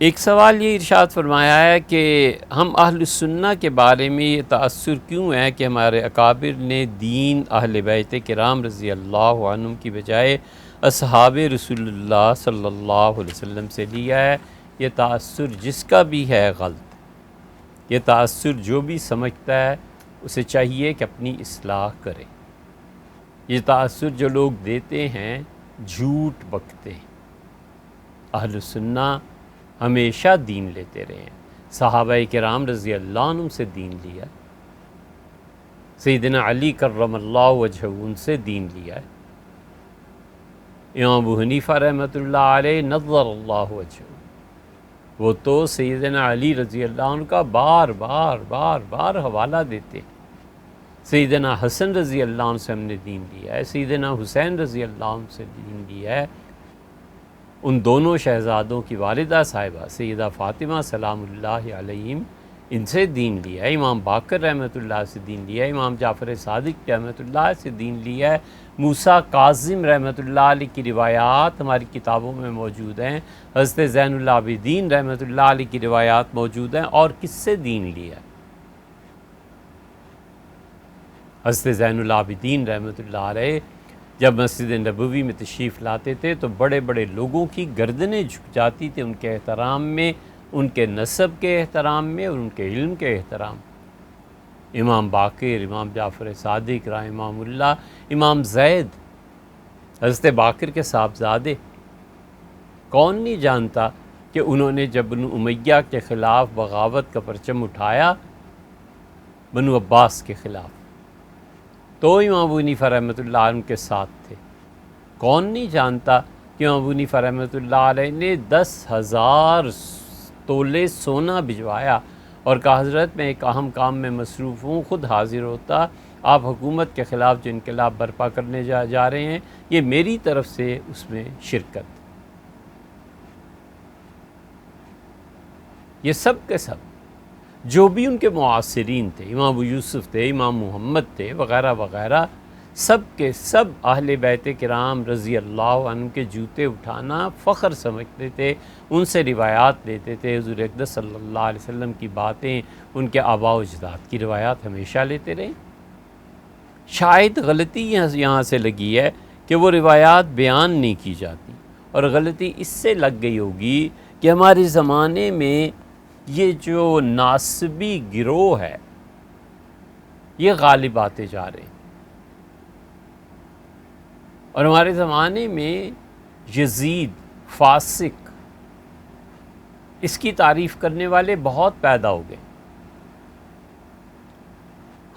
ایک سوال یہ ارشاد فرمایا ہے کہ ہم اہل سنہ کے بارے میں یہ تأثر کیوں ہے کہ ہمارے اکابر نے دین اہل بیت کرام رضی اللہ عنہم کی بجائے اصحاب رسول اللہ صلی اللہ علیہ وسلم سے لیا ہے۔ یہ تأثر جس کا بھی ہے غلط، یہ تأثر جو بھی سمجھتا ہے اسے چاہیے کہ اپنی اصلاح کرے۔ یہ تأثر جو لوگ دیتے ہیں جھوٹ بکتے ہیں۔ اہل سنہ ہمیشہ دین لیتے رہے ہیں، صحابہ کرام رضی اللہ عنہم سے دین لیا، سیدنا علی کرم اللہ وجہہ ان سے دین لیا ہے، امام ابو حنیفہ رحمۃ اللہ علیہ نظر اللہ وجہہ، وہ تو سیدنا علی رضی اللہ عنہ کا بار بار حوالہ دیتے ہیں۔ سیدنا حسن رضی اللہ عنہ سے ہم نے دین لیا ہے، سیدنا حسین رضی اللہ عنہ سے دین لیا ہے، ان دونوں شہزادوں کی والدہ صاحبہ سیدہ فاطمہ سلام اللہ علیہم، ان سے دین لیا ہے، امام باقر رحمۃ اللہ سے دین لیا ہے، امام جعفر صادق رحمۃ اللہ سے دین لیا ہے، موسیٰ کاظم رحمۃ اللہ علیہ کی روایات ہماری کتابوں میں موجود ہیں، حضرت زین العابدین رحمۃ اللہ علیہ کی روایات موجود ہیں، اور کس سے دین لیا ہے؟ حضرت زین العابدین رحمۃ اللہ علیہ جب مسجد نبوی میں تشریف لاتے تھے تو بڑے بڑے لوگوں کی گردنیں جھک جاتی تھیں ان کے احترام میں، ان کے نسب کے احترام میں اور ان کے علم کے احترام۔ امام باقر، امام جعفر صادق رحمہ اللہ، امام زید، حضرت باقر کے صاحبزادے، کون نہیں جانتا کہ انہوں نے جب بنو امیہ کے خلاف بغاوت کا پرچم اٹھایا، بنو عباس کے خلاف، تو امام ابو حنیفہ رحمۃ اللہ علیہ کے ساتھ تھے۔ کون نہیں جانتا کہ امام ابو حنیفہ رحمۃ اللہ علیہ نے 10,000 تولے سونا بھجوایا اور کہا حضرت میں ایک اہم کام میں مصروف ہوں، خود حاضر ہوتا، آپ حکومت کے خلاف جو انقلاب برپا کرنے جا رہے ہیں یہ میری طرف سے اس میں شرکت۔ یہ سب کے سب جو بھی ان کے معاصرین تھے، امام ابو یوسف تھے، امام محمد تھے، وغیرہ وغیرہ، سب کے سب اہل بیت کرام رضی اللہ عنہ کے جوتے اٹھانا فخر سمجھتے تھے، ان سے روایات لیتے تھے، حضور اقدس صلی اللہ علیہ وسلم کی باتیں، ان کے آباء و اجداد کی روایات ہمیشہ لیتے رہے۔ شاید غلطی یہاں سے لگی ہے کہ وہ روایات بیان نہیں کی جاتی، اور غلطی اس سے لگ گئی ہوگی کہ ہمارے زمانے میں یہ جو ناسبی گروہ ہے یہ غالب آتے جا رہے ہیں، اور ہمارے زمانے میں یزید فاسق، اس کی تعریف کرنے والے بہت پیدا ہو گئے،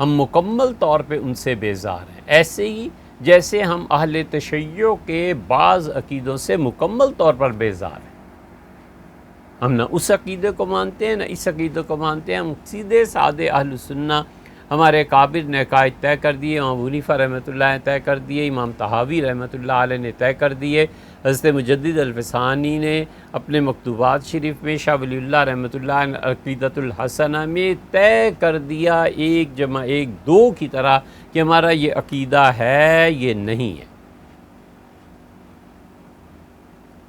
ہم مکمل طور پہ ان سے بیزار ہیں، ایسے ہی جیسے ہم اہل تشیع کے بعض عقیدوں سے مکمل طور پر بیزار ہیں۔ ہم نہ اس عقیدے کو مانتے ہیں نہ اس عقیدے کو مانتے ہیں، ہم سیدھے سادے اہل سنہ، ہمارے کابر نے عقائد طے کر دیے، امام ابو حنیفہ رحمۃ اللہ نے طے کر دیے، امام طحاوی رحمۃ اللہ علیہ نے طے کر دیے، حضرت مجدد الفسانی نے اپنے مکتوبات شریف میں، شاہ ولی اللہ رحمۃ اللہ نے عقیدۃ الحسنہ میں طے کر دیا 1+1=2 کی طرح کہ ہمارا یہ عقیدہ ہے، یہ نہیں ہے۔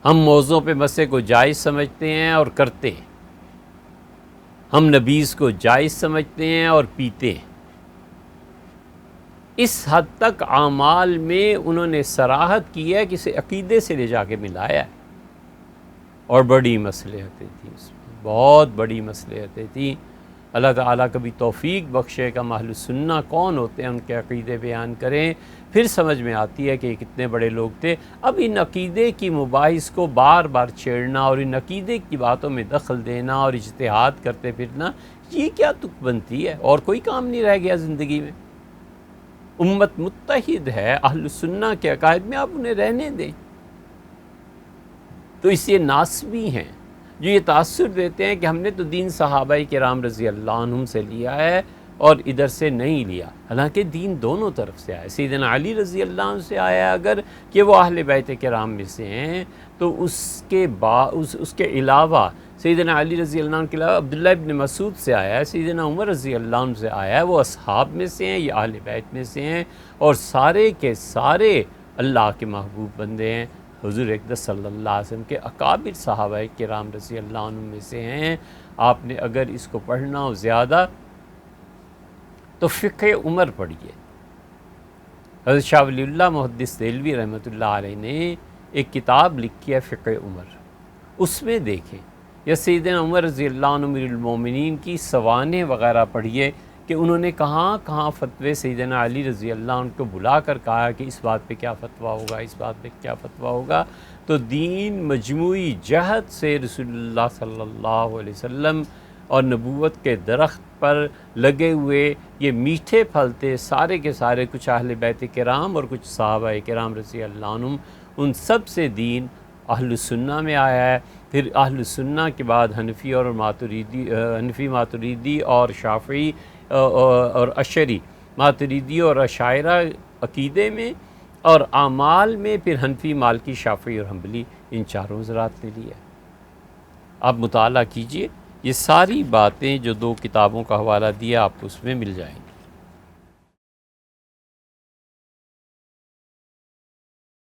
ہم موضوع پہ مسئلے کو جائز سمجھتے ہیں اور کرتے ہیں، ہم نبیذ کو جائز سمجھتے ہیں اور پیتے ہیں۔ اس حد تک اعمال میں انہوں نے صراحت کی ہے کہ اسے عقیدے سے لے جا کے ملایا ہے، اور بڑی مصلحتیں تھیں اس میں، بہت بڑی مصلحتیں تھیں۔ اللہ تعالیٰ کبھی توفیق بخشے کہ اہل سنہ کون ہوتے ہیں، ان کے عقیدے بیان کریں، پھر سمجھ میں آتی ہے کہ یہ کتنے بڑے لوگ تھے۔ اب ان عقیدے کی مباحث کو بار بار چھیڑنا اور ان عقیدے کی باتوں میں دخل دینا اور اجتہاد کرتے پھرنا، یہ کیا تک بنتی ہے؟ اور کوئی کام نہیں رہ گیا زندگی میں۔ امت متحد ہے اہل سنہ کے عقائد میں، آپ انہیں رہنے دیں۔ تو اس یہ ناسبی ہیں جو یہ تاثر دیتے ہیں کہ ہم نے تو دین صحابہ کرام رضی اللہ عنہم سے لیا ہے اور ادھر سے نہیں لیا، حالانکہ دین دونوں طرف سے آیا، سیدنا علی رضی اللہ عنہ سے آیا اگر کہ وہ اہل بیت کرام میں سے ہیں، تو اس کے علاوہ سیدنا علی رضی اللہ عنہ کے علاوہ عبداللہ ابن مسعود سے آیا ہے، سیدنا عمر رضی اللہ عنہ سے آیا ہے، وہ اصحاب میں سے ہیں، یہ اہل بیت میں سے ہیں، اور سارے کے سارے اللہ کے محبوب بندے ہیں۔ حضور اقدس صلی اللہ علیہ وسلم کے اکابر صحابہ کرام رضی اللہ عنہ میں سے ہیں. آپ نے اگر اس کو پڑھنا ہو زیادہ تو فقہ عمر پڑھیے. حضرت شاہ ولی اللہ محدث دہلوی رحمۃ اللہ علیہ نے ایک کتاب لکھی ہے فقہ عمر، اس میں دیکھیں، یا سیدنا عمر رضی اللہ عنہ امیر المومنین کی سوانح وغیرہ پڑھیے کہ انہوں نے کہاں کہاں فتوے سیدنا علی رضی اللہ عنہ کو بلا کر کہا کہ اس بات پہ کیا فتویٰ ہوگا، اس بات پہ کیا فتویٰ ہوگا. تو دین مجموعی جہت سے رسول اللہ صلی اللہ علیہ وسلم اور نبوت کے درخت پر لگے ہوئے یہ میٹھے پھل تھے، سارے کے سارے، کچھ اہل بیت کرام اور کچھ صحابہ کرام رضی اللہ عنہم، ان سب سے دین اہل سنہ میں آیا ہے. پھر اہل سنہ کے بعد حنفی ماتریدی اور شافعی اور اشعری، ماتریدی اور اشاعرہ عقیدے میں، اور اعمال میں پھر حنفی، مالکی، شافعی اور حنبلی، ان چاروں حضرات نے لیا. آپ مطالعہ کیجئے، یہ ساری باتیں جو 2 کتابوں کا حوالہ دیا آپ کو اس میں مل جائیں گی.